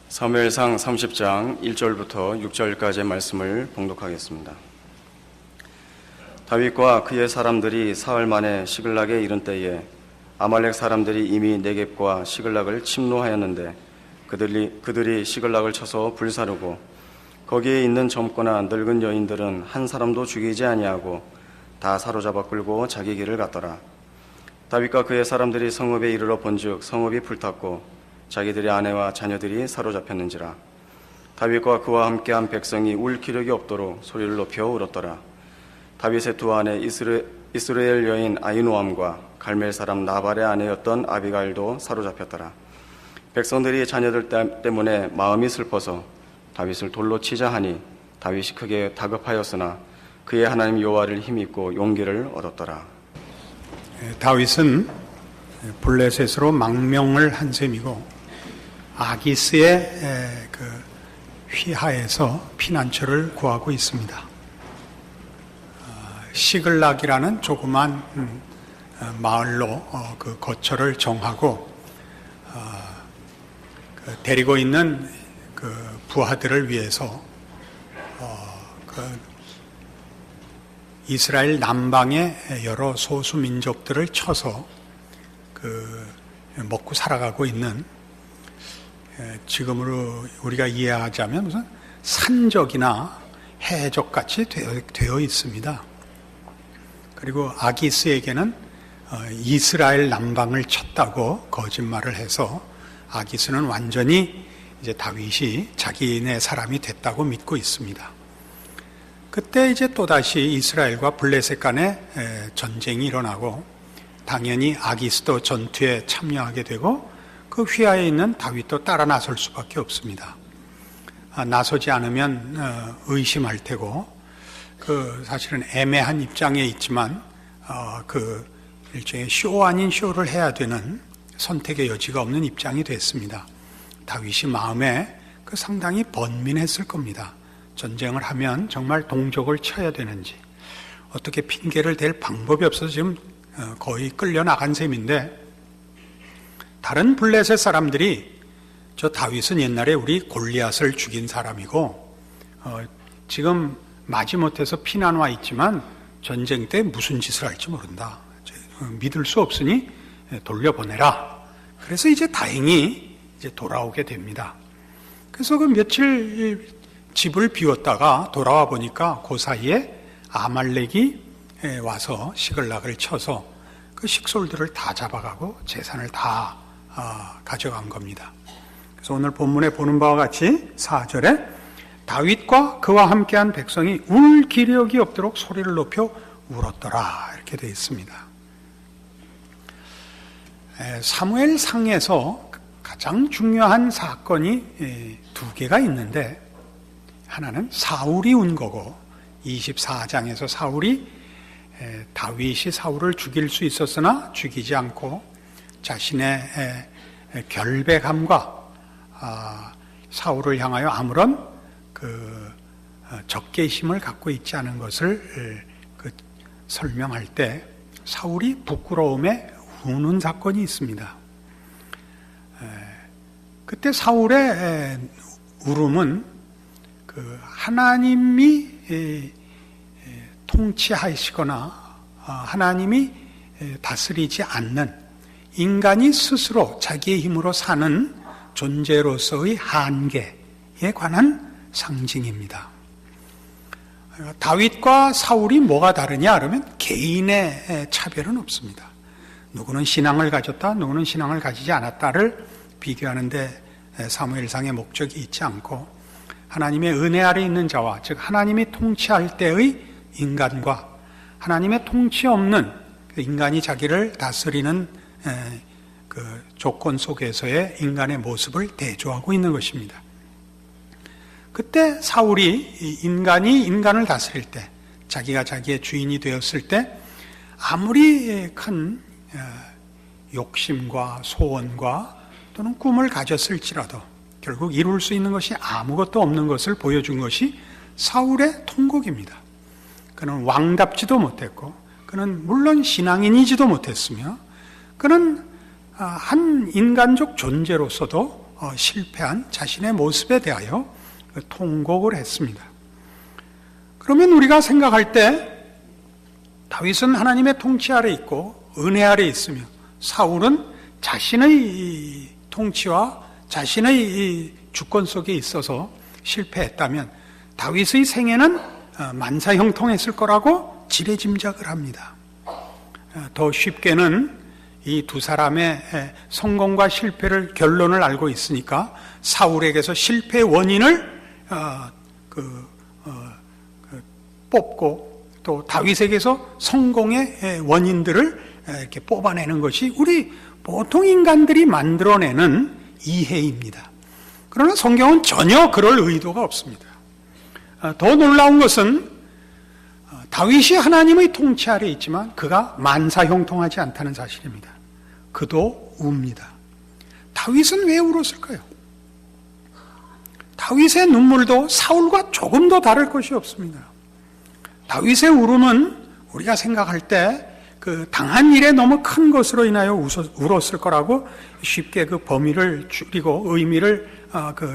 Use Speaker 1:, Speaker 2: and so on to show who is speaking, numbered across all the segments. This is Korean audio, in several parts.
Speaker 1: 사무엘상 30장 1절부터 6절까지의 말씀을 봉독하겠습니다. 다윗과 그의 사람들이 사흘 만에 시글락에 이른 때에 아말렉 사람들이 이미 네겝과 시글락을 침노하였는데 그들이 시글락을 쳐서 불사르고 거기에 있는 젊거나 늙은 여인들은 한 사람도 죽이지 아니하고 다 사로잡아 끌고 자기 길을 갔더라. 다윗과 그의 사람들이 성읍에 이르러 본즉 성읍이 불탔고 자기들의 아내와 자녀들이 사로잡혔는지라. 다윗과 그와 함께한 백성이 울 기력이 없도록 소리를 높여 울었더라. 다윗의 두 아내 이스라엘 여인 아히노암과 갈멜 사람 나발의 아내였던 아비가일도 사로잡혔더라. 백성들이 자녀들 때문에 마음이 슬퍼서 다윗을 돌로 치자 하니 다윗이 크게 다급하였으나 그의 하나님 여호와를 힘입고 용기를 얻었더라.
Speaker 2: 다윗은 블레셋으로 망명을 한 셈이고 아기스의 그 휘하에서 피난처를 구하고 있습니다. 시글락이라는 조그만 마을로 그 거처를 정하고 데리고 있는 그 부하들을 위해서 그 이스라엘 남방의 여러 소수 민족들을 쳐서 그 먹고 살아가고 있는, 지금으로 우리가 이해하자면 무슨 산적이나 해적 같이 되어 있습니다. 그리고 아기스에게는 이스라엘 남방을 쳤다고 거짓말을 해서 아기스는 완전히 이제 다윗이 자기네 사람이 됐다고 믿고 있습니다. 그때 이제 또다시 이스라엘과 블레셋 간에 전쟁이 일어나고 당연히 아기스도 전투에 참여하게 되고 그 휘하에 있는 다윗도 따라 나설 수밖에 없습니다. 나서지 않으면 의심할 테고, 그 사실은 애매한 입장에 있지만 그 일종의 쇼 아닌 쇼를 해야 되는 선택의 여지가 없는 입장이 됐습니다. 다윗이 마음에 그 상당히 번민했을 겁니다. 전쟁을 하면 정말 동족을 쳐야 되는지 어떻게 핑계를 댈 방법이 없어서 지금 거의 끌려나간 셈인데, 다른 블레셋 사람들이 저 다윗은 옛날에 우리 골리앗을 죽인 사람이고 지금 마지못해서 피난 와 있지만 전쟁 때 무슨 짓을 할지 모른다, 믿을 수 없으니 돌려보내라. 그래서 이제 다행히 이제 돌아오게 됩니다. 그래서 그 며칠 집을 비웠다가 돌아와 보니까 그 사이에 아말렉이 와서 시글락을 쳐서 그 식솔들을 다 잡아가고 재산을 다 가져간 겁니다. 그래서 오늘 본문에 보는 바와 같이 4절에 다윗과 그와 함께한 백성이 울 기력이 없도록 소리를 높여 울었더라, 이렇게 되어 있습니다. 사무엘상에서 가장 중요한 사건이 두 개가 있는데, 하나는 사울이 운 거고 24장에서 다윗이 사울을 죽일 수 있었으나 죽이지 않고 자신의 결백함과 사울을 향하여 아무런 그 적개심을 갖고 있지 않은 것을 설명할 때 사울이 부끄러움에 우는 사건이 있습니다. 그때 사울의 울음은 그 하나님이 통치하시거나 하나님이 다스리지 않는 인간이 스스로 자기의 힘으로 사는 존재로서의 한계에 관한 상징입니다. 다윗과 사울이 뭐가 다르냐 그러면 개인의 차별은 없습니다. 누구는 신앙을 가졌다, 누구는 신앙을 가지지 않았다를 비교하는데 사무엘상의 목적이 있지 않고, 하나님의 은혜 아래 있는 자와, 즉 하나님이 통치할 때의 인간과 하나님의 통치 없는 인간이 자기를 다스리는 그 조건 속에서의 인간의 모습을 대조하고 있는 것입니다. 그때 사울이 인간이 인간을 다스릴 때, 자기가 자기의 주인이 되었을 때 아무리 큰 욕심과 소원과 또는 꿈을 가졌을지라도 결국 이룰 수 있는 것이 아무것도 없는 것을 보여준 것이 사울의 통곡입니다. 그는 왕답지도 못했고, 그는 물론 신앙인이지도 못했으며, 그는 한 인간적 존재로서도 실패한 자신의 모습에 대하여 통곡을 했습니다. 그러면 우리가 생각할 때 다윗은 하나님의 통치 아래 있고 은혜 아래 있으며 사울은 자신의 통치와 자신의 주권 속에 있어서 실패했다면 다윗의 생애는 만사형통했을 거라고 지레짐작을 합니다. 더 쉽게는 이 두 사람의 성공과 실패를 결론을 알고 있으니까 사울에게서 실패의 원인을 뽑고 또 다윗에게서 성공의 원인들을 이렇게 뽑아내는 것이 우리 보통 인간들이 만들어내는 이해입니다. 그러나 성경은 전혀 그럴 의도가 없습니다. 더 놀라운 것은 다윗이 하나님의 통치 아래 있지만 그가 만사형통하지 않다는 사실입니다. 그도 웁니다. 다윗은 왜 울었을까요? 다윗의 눈물도 사울과 조금도 다를 것이 없습니다. 다윗의 울음은 우리가 생각할 때 그 당한 일에 너무 큰 것으로 인하여 울었을 거라고 쉽게 그 범위를 줄이고 의미를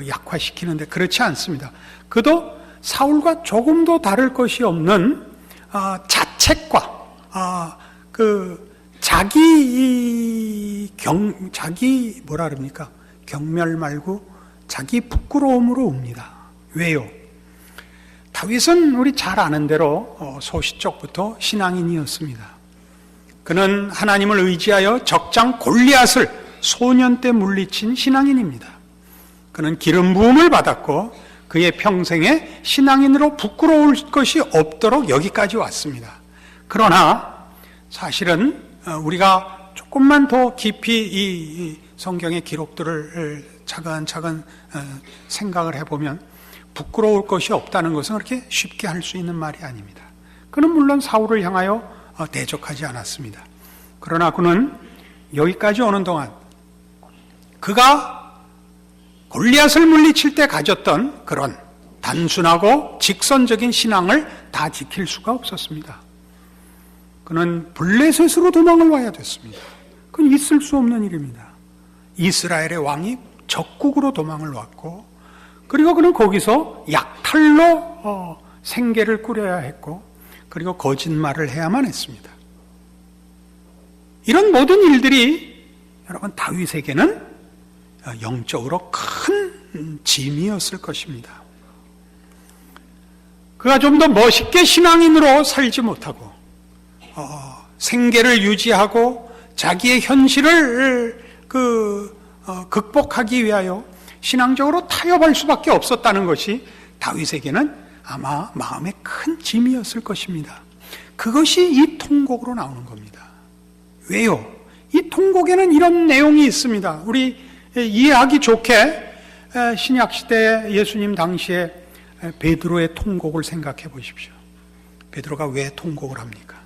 Speaker 2: 약화시키는데 그렇지 않습니다. 그도 사울과 조금도 다를 것이 없는 자책과 자기 뭐라 그럽니까? 경멸 말고 자기 부끄러움으로 웁니다. 왜요? 다윗은 우리 잘 아는 대로 소시적부터 신앙인이었습니다. 그는 하나님을 의지하여 적장 골리앗을 소년 때 물리친 신앙인입니다. 그는 기름 부음을 받았고 그의 평생에 신앙인으로 부끄러울 것이 없도록 여기까지 왔습니다. 그러나 사실은 우리가 조금만 더 깊이 이 성경의 기록들을 차근차근 생각을 해보면 부끄러울 것이 없다는 것은 그렇게 쉽게 할 수 있는 말이 아닙니다. 그는 물론 사울을 향하여 대적하지 않았습니다. 그러나 그는 여기까지 오는 동안 그가 골리앗을 물리칠 때 가졌던 그런 단순하고 직선적인 신앙을 다 지킬 수가 없었습니다. 그는 블레셋으로 도망을 와야 됐습니다. 그건 있을 수 없는 일입니다. 이스라엘의 왕이 적국으로 도망을 왔고 그리고 그는 거기서 약탈로 생계를 꾸려야 했고 그리고 거짓말을 해야만 했습니다. 이런 모든 일들이 여러분 다윗에게는 영적으로 큰 짐이었을 것입니다. 그가 좀 더 멋있게 신앙인으로 살지 못하고 생계를 유지하고 자기의 현실을 극복하기 위하여 신앙적으로 타협할 수밖에 없었다는 것이 다윗에게는 아마 마음의 큰 짐이었을 것입니다. 그것이 이 통곡으로 나오는 겁니다. 왜요? 이 통곡에는 이런 내용이 있습니다. 우리 이해하기 좋게 신약시대 예수님 당시에 베드로의 통곡을 생각해 보십시오. 베드로가 왜 통곡을 합니까?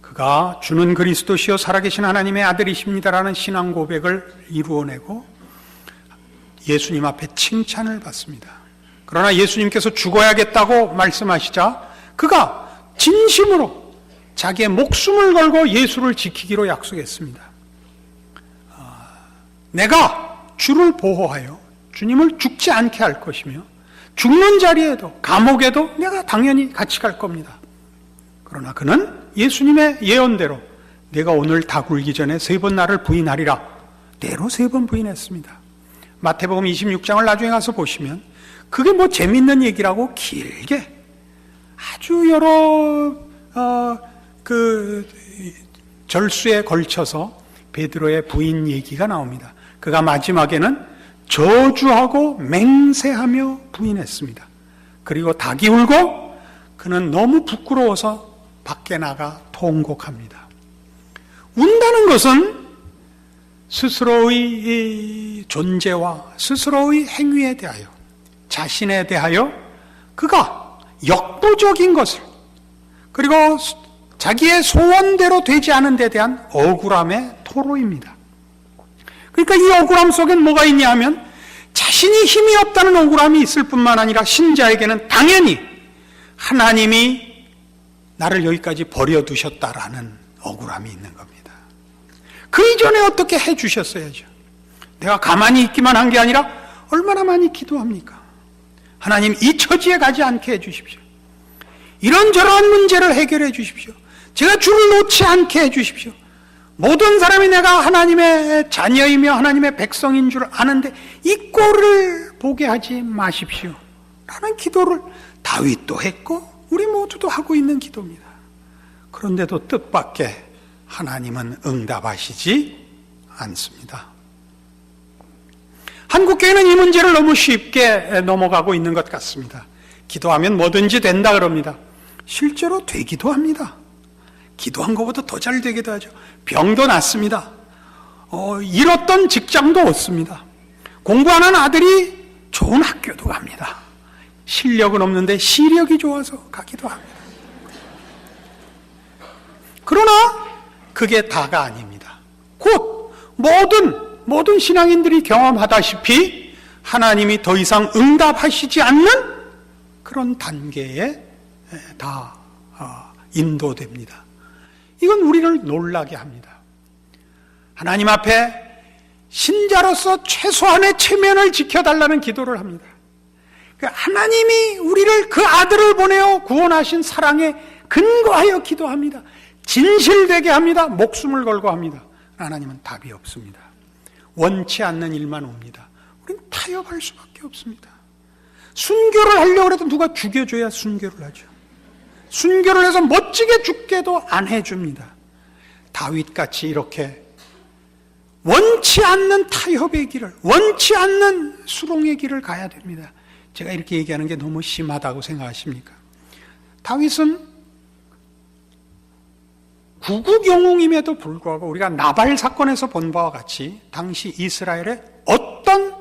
Speaker 2: 그가 주는 그리스도시요 살아계신 하나님의 아들이십니다라는 신앙 고백을 이루어내고 예수님 앞에 칭찬을 받습니다. 그러나 예수님께서 죽어야겠다고 말씀하시자 그가 진심으로 자기의 목숨을 걸고 예수를 지키기로 약속했습니다. 내가 주를 보호하여 주님을 죽지 않게 할 것이며 죽는 자리에도 감옥에도 내가 당연히 같이 갈 겁니다. 그러나 그는 예수님의 예언대로 내가 오늘 다 굴기 전에 3번 나를 부인하리라 대로 3번 부인했습니다. 마태복음 26장을 나중에 가서 보시면 그게 뭐 재밌는 얘기라고 길게 아주 여러 절수에 걸쳐서 베드로의 부인 얘기가 나옵니다. 그가 마지막에는 저주하고 맹세하며 부인했습니다. 그리고 닭이 울고 그는 너무 부끄러워서 밖에 나가 통곡합니다. 운다는 것은 스스로의 존재와 스스로의 행위에 대하여 자신에 대하여 그가 역부족인 것을 그리고 자기의 소원대로 되지 않은 데 대한 억울함의 토로입니다. 그러니까 이 억울함 속엔 뭐가 있냐 하면 자신이 힘이 없다는 억울함이 있을 뿐만 아니라 신자에게는 당연히 하나님이 나를 여기까지 버려두셨다라는 억울함이 있는 겁니다. 그 이전에 어떻게 해주셨어야죠. 내가 가만히 있기만 한 게 아니라 얼마나 많이 기도합니까? 하나님, 이 처지에 가지 않게 해주십시오. 이런저런 문제를 해결해 주십시오. 제가 줄을 놓지 않게 해주십시오. 모든 사람이 내가 하나님의 자녀이며 하나님의 백성인 줄 아는데 이 꼴을 보게 하지 마십시오 라는 기도를 다윗도 했고 우리 모두도 하고 있는 기도입니다. 그런데도 뜻밖의 하나님은 응답하시지 않습니다. 한국교회는 이 문제를 너무 쉽게 넘어가고 있는 것 같습니다. 기도하면 뭐든지 된다 그럽니다. 실제로 되기도 합니다. 기도한 것보다 더 잘 되기도 하죠. 병도 낫습니다. 잃었던 직장도 얻습니다. 공부하는 아들이 좋은 학교도 갑니다. 실력은 없는데 시력이 좋아서 가기도 합니다. 그러나 그게 다가 아닙니다. 곧 모든 신앙인들이 경험하다시피 하나님이 더 이상 응답하시지 않는 그런 단계에 다 인도됩니다. 이건 우리를 놀라게 합니다. 하나님 앞에 신자로서 최소한의 체면을 지켜달라는 기도를 합니다. 하나님이 우리를 그 아들을 보내어 구원하신 사랑에 근거하여 기도합니다. 진실되게 합니다. 목숨을 걸고 합니다. 하나님은 답이 없습니다. 원치 않는 일만 옵니다. 우리는 타협할 수밖에 없습니다. 순교를 하려고 해도 누가 죽여줘야 순교를 하죠. 순교를 해서 멋지게 죽게도 안 해줍니다. 다윗같이 이렇게 원치 않는 타협의 길을, 원치 않는 수롱의 길을 가야 됩니다. 제가 이렇게 얘기하는 게 너무 심하다고 생각하십니까? 다윗은 구국 영웅임에도 불구하고 우리가 나발 사건에서 본 바와 같이 당시 이스라엘의 어떤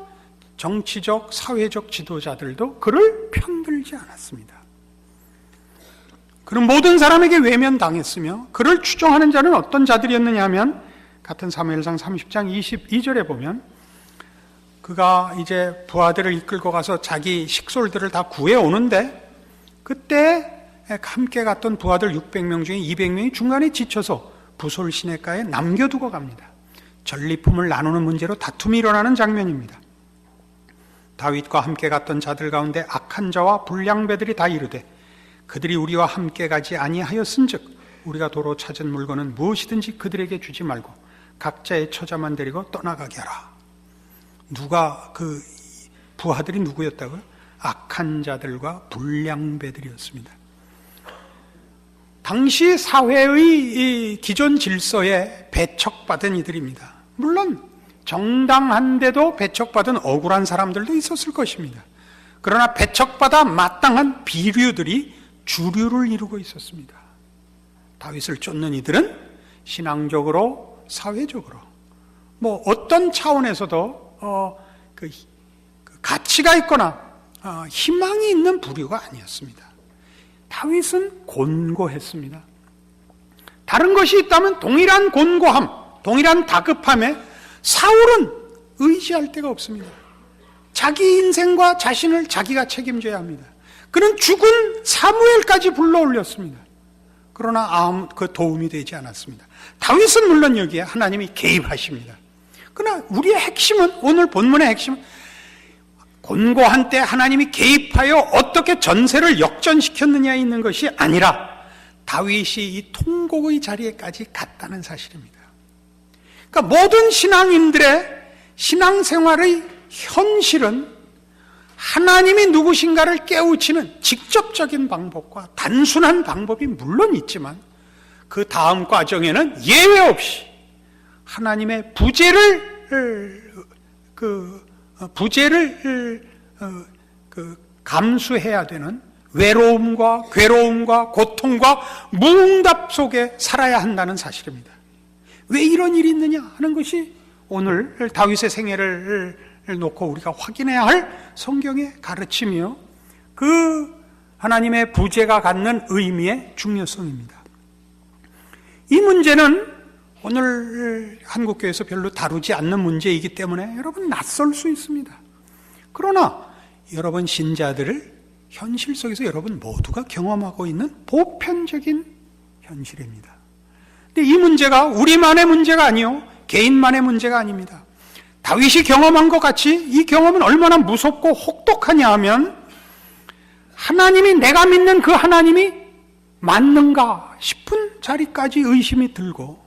Speaker 2: 정치적, 사회적 지도자들도 그를 편들지 않았습니다. 그는 모든 사람에게 외면당했으며 그를 추종하는 자는 어떤 자들이었느냐 하면 같은 사무엘상 30장 22절에 보면 그가 이제 부하들을 이끌고 가서 자기 식솔들을 다 구해오는데 그때 함께 갔던 부하들 600명 중에 200명이 중간에 지쳐서 부솔 시내가에 남겨두고 갑니다. 전리품을 나누는 문제로 다툼이 일어나는 장면입니다. 다윗과 함께 갔던 자들 가운데 악한 자와 불량배들이 다 이르되 그들이 우리와 함께 가지 아니하였은즉 우리가 도로 찾은 물건은 무엇이든지 그들에게 주지 말고 각자의 처자만 데리고 떠나가게 하라. 누가 그 부하들이 누구였다고요? 악한 자들과 불량배들이었습니다. 당시 사회의 기존 질서에 배척받은 이들입니다. 물론 정당한데도 배척받은 억울한 사람들도 있었을 것입니다. 그러나 배척받아 마땅한 비류들이 주류를 이루고 있었습니다. 다윗을 쫓는 이들은 신앙적으로, 사회적으로, 어떤 차원에서도 그 가치가 있거나 희망이 있는 부류가 아니었습니다. 다윗은 곤고했습니다. 다른 것이 있다면 동일한 곤고함, 동일한 다급함에 사울은 의지할 데가 없습니다. 자기 인생과 자신을 자기가 책임져야 합니다. 그는 죽은 사무엘까지 불러 올렸습니다. 그러나 아무 그 도움이 되지 않았습니다. 다윗은 물론 여기에 하나님이 개입하십니다. 그러나 우리의 핵심은, 오늘 본문의 핵심은 곤고한 때 하나님이 개입하여 어떻게 전세를 역전시켰느냐에 있는 것이 아니라 다윗이 이 통곡의 자리에까지 갔다는 사실입니다. 그러니까 모든 신앙인들의 신앙생활의 현실은 하나님이 누구신가를 깨우치는 직접적인 방법과 단순한 방법이 물론 있지만 그 다음 과정에는 예외 없이 하나님의 부재를 감수해야 되는 외로움과 괴로움과 고통과 무응답 속에 살아야 한다는 사실입니다. 왜 이런 일이 있느냐 하는 것이 오늘 다윗의 생애를 놓고 우리가 확인해야 할 성경의 가르침이요, 그 하나님의 부재가 갖는 의미의 중요성입니다. 이 문제는 오늘 한국교회에서 별로 다루지 않는 문제이기 때문에 여러분 낯설 수 있습니다. 그러나 여러분 신자들을 현실 속에서 여러분 모두가 경험하고 있는 보편적인 현실입니다. 근데 이 문제가 우리만의 문제가 아니요, 개인만의 문제가 아닙니다. 다윗이 경험한 것 같이 이 경험은 얼마나 무섭고 혹독하냐 하면 하나님이, 내가 믿는 그 하나님이 맞는가 싶은 자리까지 의심이 들고,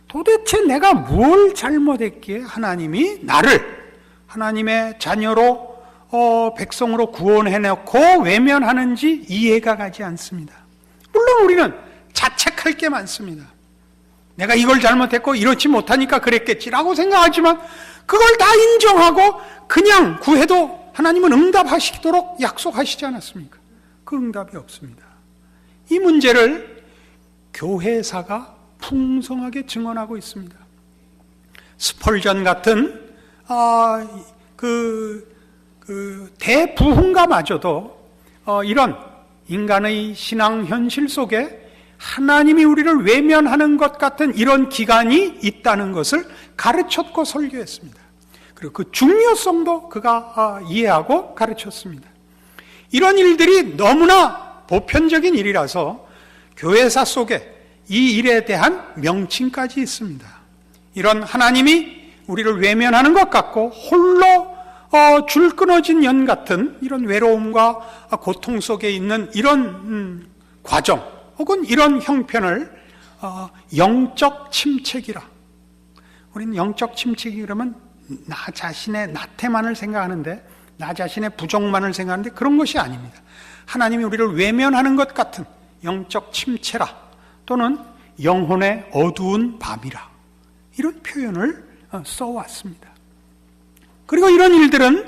Speaker 2: 도대체 내가 뭘 잘못했기에 하나님이 나를 하나님의 자녀로 백성으로 구원해놓고 외면하는지 이해가 가지 않습니다. 물론 우리는 자책할 게 많습니다. 내가 이걸 잘못했고 이렇지 못하니까 그랬겠지라고 생각하지만 그걸 다 인정하고 그냥 구해도 하나님은 응답하시도록 약속하시지 않았습니까? 그 응답이 없습니다. 이 문제를 교회사가 풍성하게 증언하고 있습니다. 스펄전 같은 대부흥가마저도 이런 인간의 신앙 현실 속에 하나님이 우리를 외면하는 것 같은 이런 기간이 있다는 것을 가르쳤고 설교했습니다. 그리고 그 중요성도 그가 이해하고 가르쳤습니다. 이런 일들이 너무나 보편적인 일이라서 교회사 속에 이 일에 대한 명칭까지 있습니다. 이런 하나님이 우리를 외면하는 것 같고 홀로 줄 끊어진 연 같은 이런 외로움과 고통 속에 있는 이런 과정 혹은 이런 형편을 영적 침체기라. 우리는 영적 침체기 그러면 나 자신의 나태만을 생각하는데, 나 자신의 부족만을 생각하는데 그런 것이 아닙니다. 하나님이 우리를 외면하는 것 같은 영적 침체라, 또는 영혼의 어두운 밤이라, 이런 표현을 써왔습니다. 그리고 이런 일들은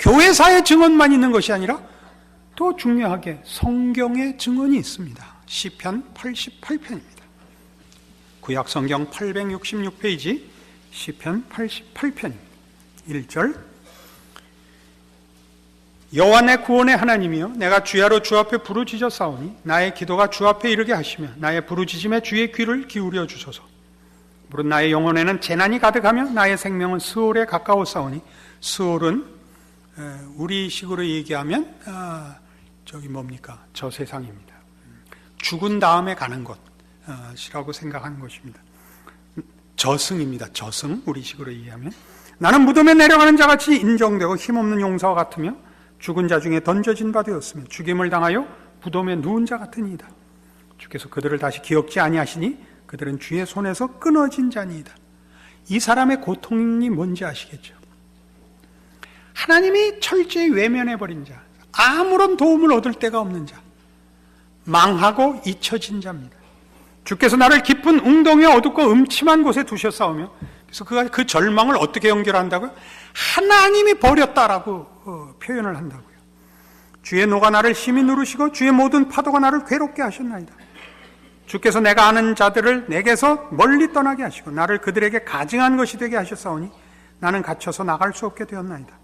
Speaker 2: 교회사의 증언만 있는 것이 아니라 더 중요하게 성경의 증언이 있습니다. 시편 88편입니다. 구약 성경 866페이지 시편 88편입니다. 1절, 여호와 내 구원의 하나님이여, 내가 주야로 주 앞에 부르짖어 싸우니 나의 기도가 주 앞에 이르게 하시며 나의 부르짖음에 주의 귀를 기울여 주소서. 무릇 나의 영혼에는 재난이 가득하며 나의 생명은 스올에 가까워 싸우니, 스올은 우리식으로 얘기하면 저 세상입니다. 죽은 다음에 가는 것이라고 생각하는 것입니다. 저승입니다. 저승, 우리식으로 얘기하면. 나는 무덤에 내려가는 자같이 인정되고 힘없는 용사와 같으며 죽은 자 중에 던져진 바 되었으며 죽임을 당하여 무덤에 누운 자 같으니이다. 주께서 그들을 다시 기억지 아니하시니 그들은 주의 손에서 끊어진 자니이다. 이 사람의 고통이 뭔지 아시겠죠? 하나님이 철저히 외면해버린 자, 아무런 도움을 얻을 데가 없는 자, 망하고 잊혀진 자입니다. 주께서 나를 깊은 웅덩이에 어둡고 음침한 곳에 두셨사오며, 그래서 그가 그 절망을 어떻게 연결한다고요? 하나님이 버렸다라고 표현을 한다고요. 주의 노가 나를 심히 누르시고 주의 모든 파도가 나를 괴롭게 하셨나이다. 주께서 내가 아는 자들을 내게서 멀리 떠나게 하시고 나를 그들에게 가증한 것이 되게 하셨사오니 나는 갇혀서 나갈 수 없게 되었나이다.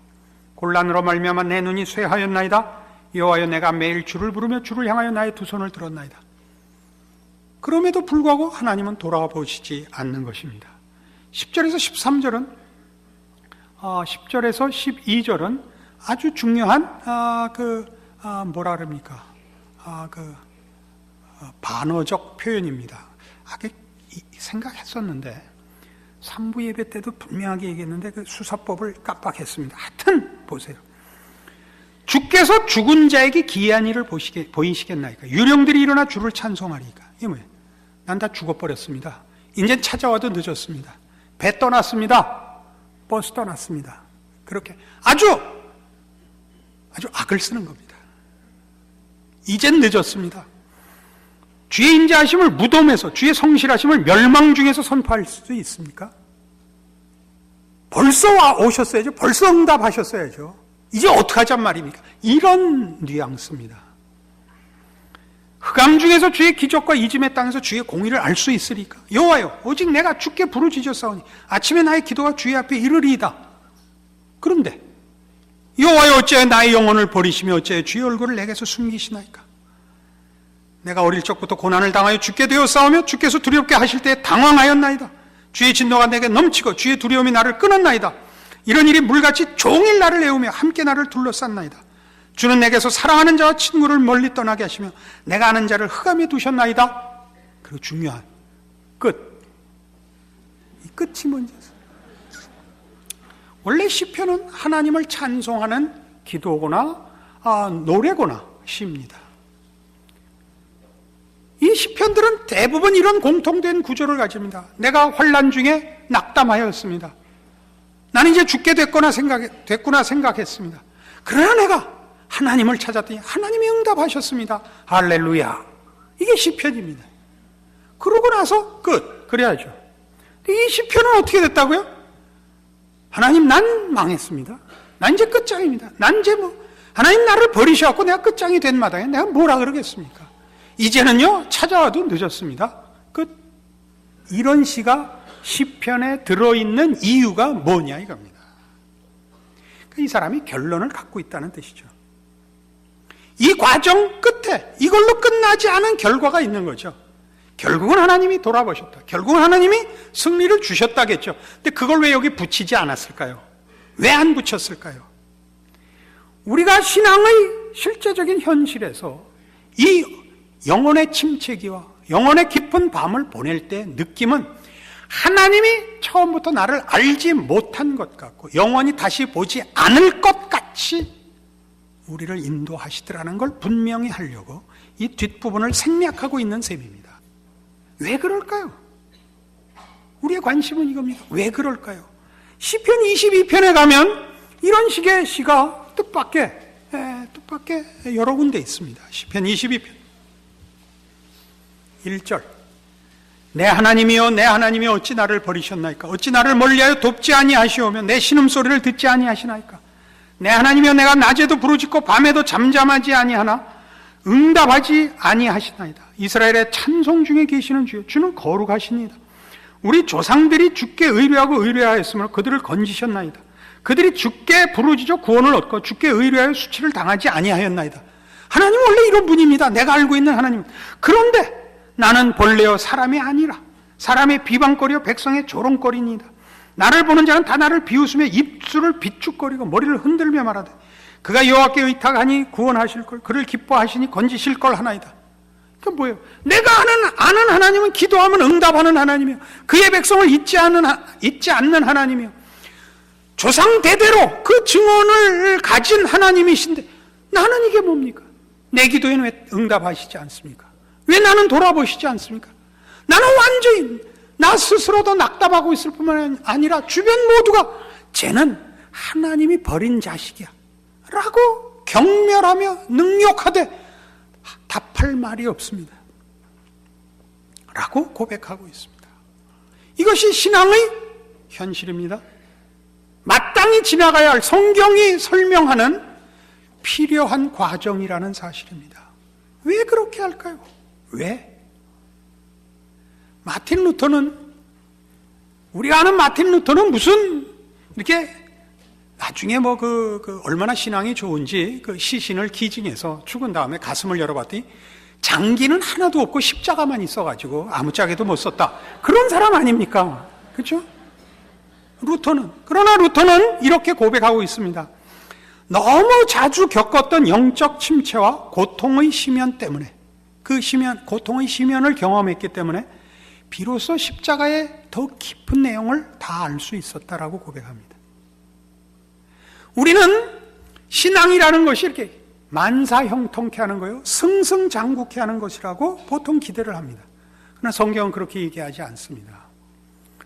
Speaker 2: 곤란으로 말미암아 내 눈이 쇠하였나이다. 여호와여, 내가 매일 주를 부르며 주를 향하여 나의 두 손을 들었나이다. 그럼에도 불구하고 하나님은 돌아보시지 않는 것입니다. 10절에서 13절은 10절에서 12절은 아주 중요한 반어적 표현입니다. 생각했었는데 3부 예배 때도 분명하게 얘기했는데 그 수사법을 깜빡했습니다. 하여튼 보세요. 주께서 죽은 자에게 기이한 일을 보이시겠나이까? 유령들이 일어나 주를 찬송하리까? 이게 뭐예요? 난 다 죽어버렸습니다. 이제 찾아와도 늦었습니다. 배 떠났습니다. 버스 떠났습니다. 그렇게 아주 악을 쓰는 겁니다. 이젠 늦었습니다. 주의 인자하심을 무덤에서, 주의 성실하심을 멸망 중에서 선포할 수 있습니까? 벌써 오셨어야죠. 벌써 응답하셨어야죠. 이제 어떡하잔 말입니까? 이런 뉘앙스입니다. 흑암 중에서 주의 기적과 이짐의 땅에서 주의 공의를 알 수 있으리까? 여호와여, 오직 내가 주께 부르짖었사오니 아침에 나의 기도가 주의 앞에 이르리이다. 그런데 여호와여, 어찌하여 나의 영혼을 버리시며 어찌하여 주의 얼굴을 내게서 숨기시나이까? 내가 어릴 적부터 고난을 당하여 죽게 되어 싸우며 주께서 두렵게 하실 때 당황하였나이다. 주의 진노가 내게 넘치고 주의 두려움이 나를 끊었나이다. 이런 일이 물같이 종일 나를 애우며 함께 나를 둘러쌌나이다. 주는 내게서 사랑하는 자와 친구를 멀리 떠나게 하시며 내가 아는 자를 흑암에 두셨나이다. 그리고 중요한 끝. 이 끝이 뭔지 아세요? 원래 시편은 하나님을 찬송하는 기도거나 노래거나 시입니다. 이 시편들은 대부분 이런 공통된 구조를 가집니다. 내가 환난 중에 낙담하였습니다. 나는 이제 죽게 됐구나 생각했습니다. 그러나 내가 하나님을 찾았더니 하나님이 응답하셨습니다. 할렐루야. 이게 시편입니다. 그러고 나서 끝. 그래야죠. 이 시편은 어떻게 됐다고요? 하나님, 난 망했습니다. 난 이제 끝장입니다. 난 이제 하나님 나를 버리셔갖고 내가 끝장이 된 마당에 내가 뭐라 그러겠습니까? 이제는요, 찾아와도 늦었습니다. 끝. 이런 시가 시편에 들어있는 이유가 뭐냐 이겁니다. 이 사람이 결론을 갖고 있다는 뜻이죠. 이 과정 끝에 이걸로 끝나지 않은 결과가 있는 거죠. 결국은 하나님이 돌아보셨다. 결국은 하나님이 승리를 주셨다겠죠. 근데 그걸 왜 여기 붙이지 않았을까요? 왜 안 붙였을까요? 우리가 신앙의 실제적인 현실에서 이 영혼의 침체기와 영혼의 깊은 밤을 보낼 때 느낌은 하나님이 처음부터 나를 알지 못한 것 같고 영원히 다시 보지 않을 것 같이 우리를 인도하시더라는 걸 분명히 하려고 이 뒷부분을 생략하고 있는 셈입니다. 왜 그럴까요? 우리의 관심은 이겁니다. 왜 그럴까요? 시편 22편에 가면 이런 식의 시가 뜻밖의 여러 군데 있습니다. 시편 22편 1절 내 하나님이여 내 하나님이 어찌 나를 버리셨나이까? 어찌 나를 멀리하여 돕지 아니하시오며 내 신음소리를 듣지 아니하시나이까? 내 하나님이여 내가 낮에도 부르짖고 밤에도 잠잠하지 아니하나 응답하지 아니하시나이다. 이스라엘의 찬송 중에 계시는 주여 주는 거룩하시니이다. 우리 조상들이 주께 의뢰하고 의뢰하였으므로 그들을 건지셨나이다. 그들이 주께 부르짖어 구원을 얻고 주께 의뢰하여 수치를 당하지 아니하였나이다. 하나님 원래 이런 분입니다. 내가 알고 있는 하나님. 그런데 나는 본래요 사람이 아니라 사람의 비방거리요 백성의 조롱거리니이다. 나를 보는 자는 다 나를 비웃으며 입술을 비축거리고 머리를 흔들며 말하되 그가 여호와께 의탁하니 구원하실 걸 그를 기뻐하시니 건지실 걸 하나이다. 그건 뭐예요? 내가 아는 하나님은 기도하면 응답하는 하나님이요 그의 백성을 잊지 않는 하나님이요 조상 대대로 그 증언을 가진 하나님이신데 나는 이게 뭡니까? 내 기도에는 왜 응답하시지 않습니까? 왜 나는 돌아보시지 않습니까? 나는 완전히 나 스스로도 낙담하고 있을 뿐만 아니라 주변 모두가 쟤는 하나님이 버린 자식이야 라고 경멸하며 능욕하되 답할 말이 없습니다 라고 고백하고 있습니다. 이것이 신앙의 현실입니다. 마땅히 지나가야 할 성경이 설명하는 필요한 과정이라는 사실입니다. 왜 그렇게 할까요? 왜? 마틴 루터는 우리가 아는 마틴 루터는 무슨 이렇게 나중에 얼마나 신앙이 좋은지 그 시신을 기증해서 죽은 다음에 가슴을 열어봤더니 장기는 하나도 없고 십자가만 있어가지고 아무짝에도 못 썼다. 그런 사람 아닙니까? 그렇죠? 그러나 루터는 이렇게 고백하고 있습니다. 너무 자주 겪었던 영적 침체와 고통의 심연 때문에 고통의 심연을 경험했기 때문에 비로소 십자가의 더 깊은 내용을 다 알 수 있었다라고 고백합니다. 우리는 신앙이라는 것이 이렇게 만사형통케 하는 거예요. 승승장구케 하는 것이라고 보통 기대를 합니다. 그러나 성경은 그렇게 얘기하지 않습니다.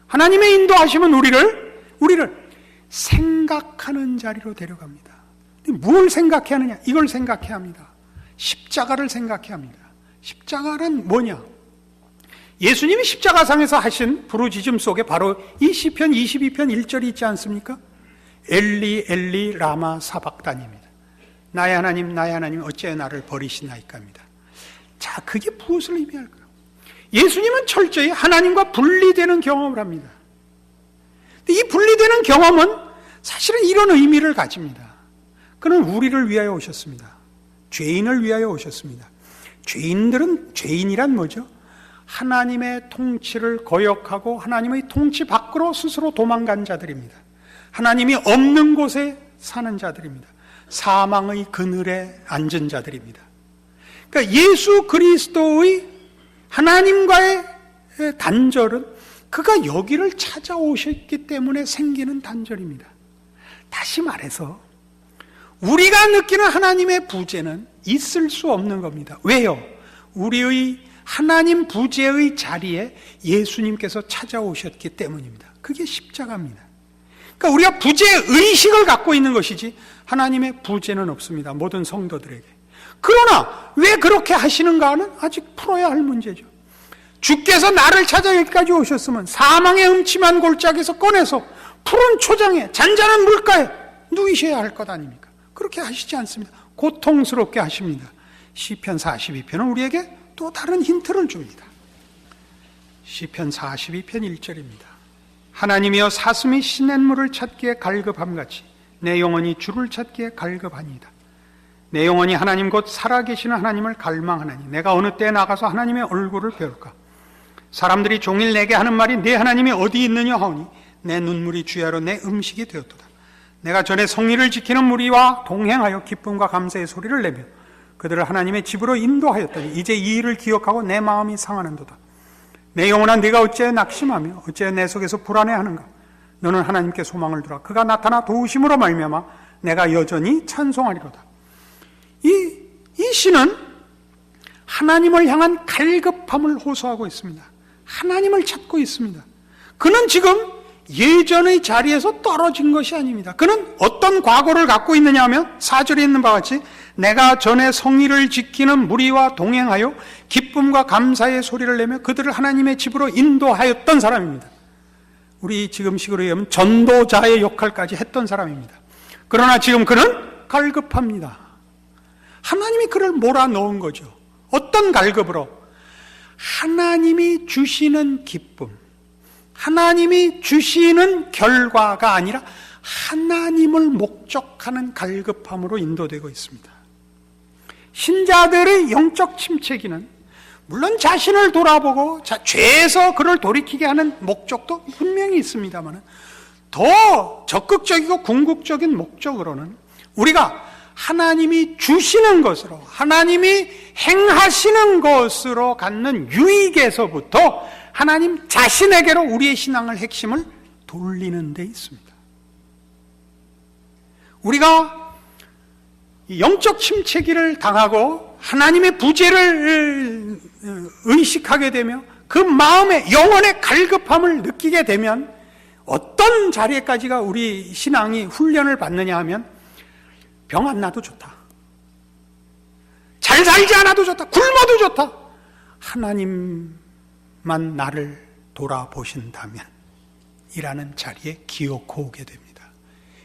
Speaker 2: 하나님의 인도하심은 우리를 생각하는 자리로 데려갑니다. 뭘 생각해야 하느냐? 이걸 생각해야 합니다. 십자가를 생각해야 합니다. 십자가는 뭐냐? 예수님이 십자가상에서 하신 부르짖음 속에 바로 이 시편 22편 1절이 있지 않습니까? 엘리 엘리 라마 사박단입니다. 나의 하나님 어찌 나를 버리시나이까입니다. 자, 그게 무엇을 의미할까요? 예수님은 철저히 하나님과 분리되는 경험을 합니다. 이 분리되는 경험은 사실은 이런 의미를 가집니다. 그는 우리를 위하여 오셨습니다. 죄인을 위하여 오셨습니다. 죄인이란 뭐죠? 하나님의 통치를 거역하고 하나님의 통치 밖으로 스스로 도망간 자들입니다. 하나님이 없는 곳에 사는 자들입니다. 사망의 그늘에 앉은 자들입니다. 그러니까 예수 그리스도의 하나님과의 단절은 그가 여기를 찾아오셨기 때문에 생기는 단절입니다. 다시 말해서 우리가 느끼는 하나님의 부재는 있을 수 없는 겁니다. 왜요? 우리의 하나님 부재의 자리에 예수님께서 찾아오셨기 때문입니다. 그게 십자가입니다. 그러니까 우리가 부재의식을 갖고 있는 것이지 하나님의 부재는 없습니다. 모든 성도들에게. 그러나 왜 그렇게 하시는가는 아직 풀어야 할 문제죠. 주께서 나를 찾아 여기까지 오셨으면 사망의 음침한 골짜기에서 꺼내서 푸른 초장에 잔잔한 물가에 누이셔야 할 것 아닙니까? 그렇게 하시지 않습니다. 고통스럽게 하십니다. 시편 42편은 우리에게 또 다른 힌트를 줍니다. 시편 42편 1절입니다. 하나님이여 사슴이 시냇물을 찾기에 갈급함같이 내 영혼이 주를 찾기에 갈급하니이다. 내 영혼이 하나님 곧 살아계시는 하나님을 갈망하나니 내가 어느 때에 나가서 하나님의 얼굴을 배울까. 사람들이 종일 내게 하는 말이 내 하나님이 어디 있느냐 하오니 내 눈물이 주야로 내 음식이 되었도다. 내가 전에 성리를 지키는 무리와 동행하여 기쁨과 감사의 소리를 내며 그들을 하나님의 집으로 인도하였더니 이제 이 일을 기억하고 내 마음이 상하는도다. 내 영혼아 네가 어찌 낙심하며 어찌 내 속에서 불안해하는가. 너는 하나님께 소망을 두라. 그가 나타나 도우심으로 말미암아 내가 여전히 찬송하리로다. 이 시는 하나님을 향한 갈급함을 호소하고 있습니다. 하나님을 찾고 있습니다. 그는 지금 예전의 자리에서 떨어진 것이 아닙니다. 그는 어떤 과거를 갖고 있느냐 하면 4절에 있는 바와 같이 내가 전에 성의를 지키는 무리와 동행하여 기쁨과 감사의 소리를 내며 그들을 하나님의 집으로 인도하였던 사람입니다. 우리 지금 식으로 얘기하면 전도자의 역할까지 했던 사람입니다. 그러나 지금 그는 갈급합니다. 하나님이 그를 몰아넣은 거죠. 어떤 갈급으로? 하나님이 주시는 기쁨, 하나님이 주시는 결과가 아니라 하나님을 목적하는 갈급함으로 인도되고 있습니다. 신자들의 영적 침체기는 물론 자신을 돌아보고 죄에서 그를 돌이키게 하는 목적도 분명히 있습니다만 더 적극적이고 궁극적인 목적으로는 우리가 하나님이 주시는 것으로, 하나님이 행하시는 것으로 갖는 유익에서부터 하나님 자신에게로 우리의 신앙을 핵심을 돌리는 데 있습니다. 우리가 영적 침체기를 당하고 하나님의 부재를 의식하게 되며 그 마음의 영혼의 갈급함을 느끼게 되면 어떤 자리에까지가 우리 신앙이 훈련을 받느냐 하면 병 안 나도 좋다, 잘 살지 않아도 좋다, 굶어도 좋다, 하나님만 나를 돌아보신다면 이라는 자리에 기어코 오게 됩니다.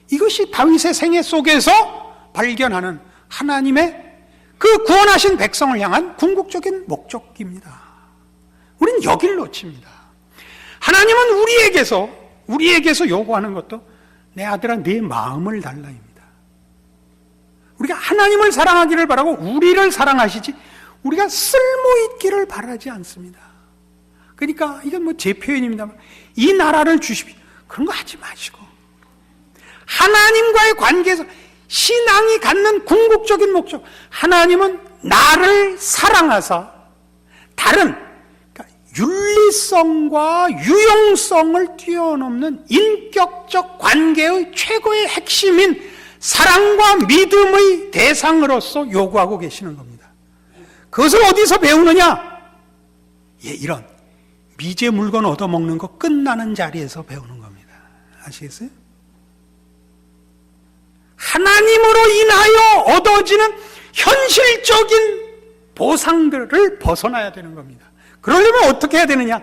Speaker 2: 이것이 다윗의 생애 속에서 발견하는 하나님의 그 구원하신 백성을 향한 궁극적인 목적입니다. 우린 여길 놓칩니다. 하나님은 우리에게서 요구하는 것도 내 아들아 내 마음을 달라입니다. 우리가 하나님을 사랑하기를 바라고 우리를 사랑하시지 우리가 쓸모있기를 바라지 않습니다. 그러니까 이건 뭐 제 표현입니다만 이 나라를 주십시오, 그런 거 하지 마시고 하나님과의 관계에서 신앙이 갖는 궁극적인 목적, 하나님은 나를 사랑하사 다른 윤리성과 유용성을 뛰어넘는 인격적 관계의 최고의 핵심인 사랑과 믿음의 대상으로서 요구하고 계시는 겁니다. 그것을 어디서 배우느냐? 이런 미제 물건 얻어먹는 거 끝나는 자리에서 배우는 겁니다. 아시겠어요? 하나님으로 인하여 얻어지는 현실적인 보상들을 벗어나야 되는 겁니다. 그러려면 어떻게 해야 되느냐?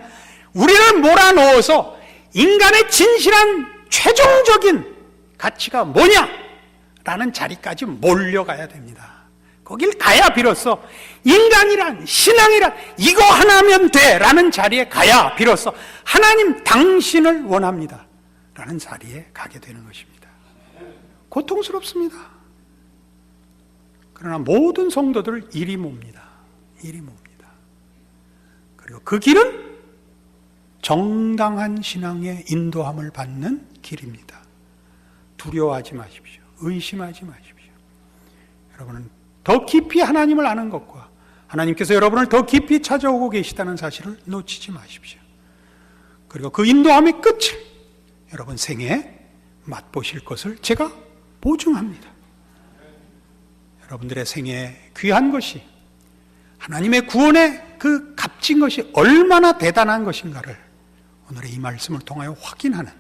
Speaker 2: 우리를 몰아넣어서 인간의 진실한 최종적인 가치가 뭐냐? 라는 자리까지 몰려가야 됩니다. 거길 가야 비로소 인간이란, 신앙이란 이거 하나면 돼 라는 자리에 가야 비로소 하나님 당신을 원합니다 라는 자리에 가게 되는 것입니다. 고통스럽습니다. 그러나 모든 성도들 일이 뭡니다. 일이 뭡니다. 그리고 그 길은 정당한 신앙의 인도함을 받는 길입니다. 두려워하지 마십시오. 의심하지 마십시오. 여러분은 더 깊이 하나님을 아는 것과 하나님께서 여러분을 더 깊이 찾아오고 계시다는 사실을 놓치지 마십시오. 그리고 그 인도함의 끝을 여러분 생에 맛보실 것을 제가 보증합니다. 여러분들의 생애에 귀한 것이, 하나님의 구원의 그 값진 것이 얼마나 대단한 것인가를 오늘의 이 말씀을 통하여 확인하는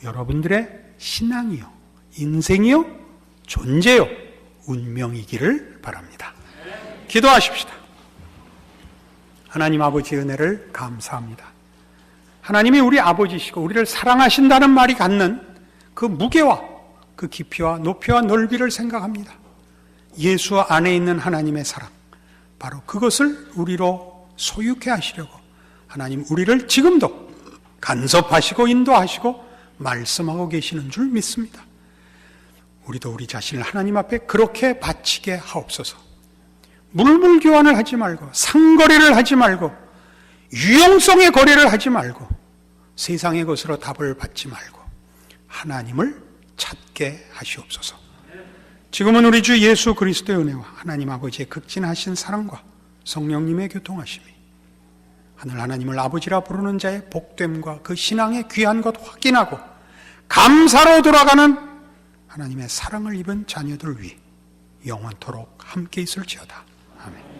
Speaker 2: 여러분들의 신앙이요, 인생이요, 존재요, 운명이기를 바랍니다. 기도하십시다. 하나님 아버지의 은혜를 감사합니다. 하나님이 우리 아버지시고 우리를 사랑하신다는 말이 갖는 그 무게와 그 깊이와 높이와 넓이를 생각합니다. 예수 안에 있는 하나님의 사랑, 바로 그것을 우리로 소유케 하시려고 하나님 우리를 지금도 간섭하시고 인도하시고 말씀하고 계시는 줄 믿습니다. 우리도 우리 자신을 하나님 앞에 그렇게 바치게 하옵소서. 물물 교환을 하지 말고, 상거래를 하지 말고, 유용성의 거래를 하지 말고, 세상의 것으로 답을 받지 말고 하나님을 찾게 하시옵소서. 지금은 우리 주 예수 그리스도의 은혜와 하나님 아버지의 극진하신 사랑과 성령님의 교통하심이, 하늘 하나님을 아버지라 부르는 자의 복됨과 그 신앙의 귀한 것 확인하고 감사로 돌아가는 하나님의 사랑을 입은 자녀들 위 영원토록 함께 있을지어다. 아멘.